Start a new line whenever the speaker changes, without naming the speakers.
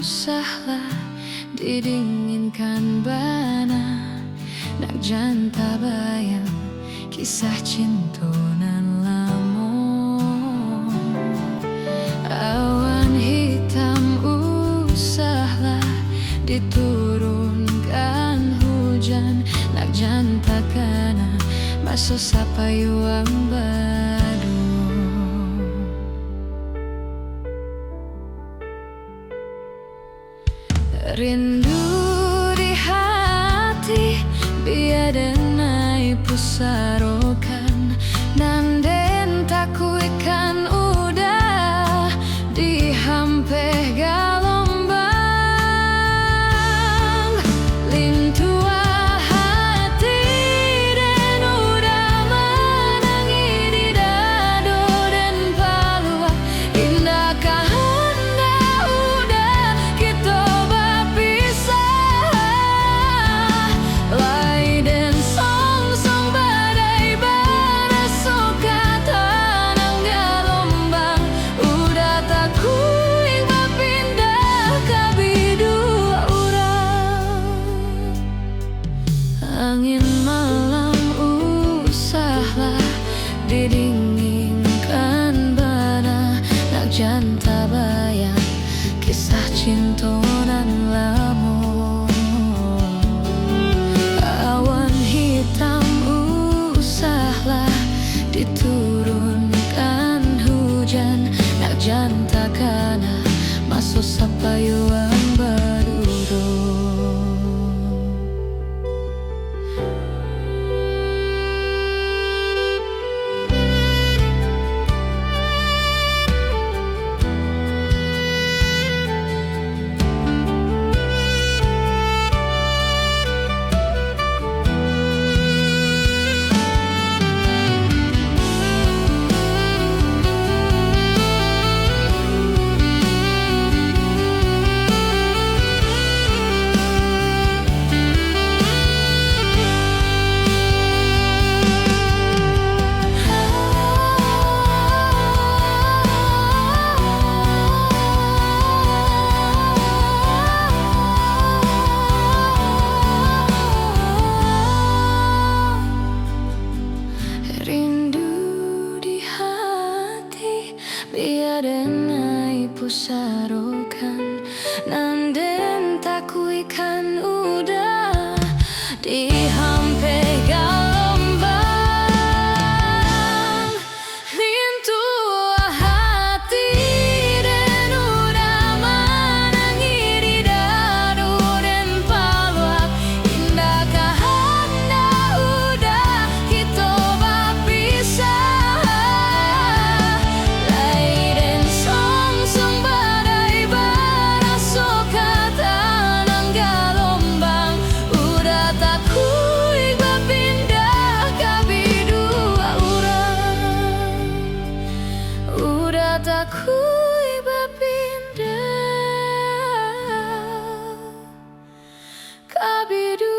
usahlah didinginkan bana, nak janta bayang kisah cinta nan lamo. Awan hitam usahlah diturunkan hujan, nak janta kana maso sapayuang badu. Rindu di hati biada nai pusarokan, nanden takuikan udah dihampe galombang. Lintua hati dan udah menangi di dado dan palua, indah kahanda udah kita angin malam usahlah didinginkan bana, nak janta bayang kisah cinta nan lamo. Awan hitam usahlah diturunkan hujan, nak janta kana maso sapayuang baduro. Rindu di hati biada nai pusarokan, nanden takuikan udah dihampe galombang. Lintua hati dan udah menangi di dado dan palua, indah kahanda udah kita takui berpindah kabidu.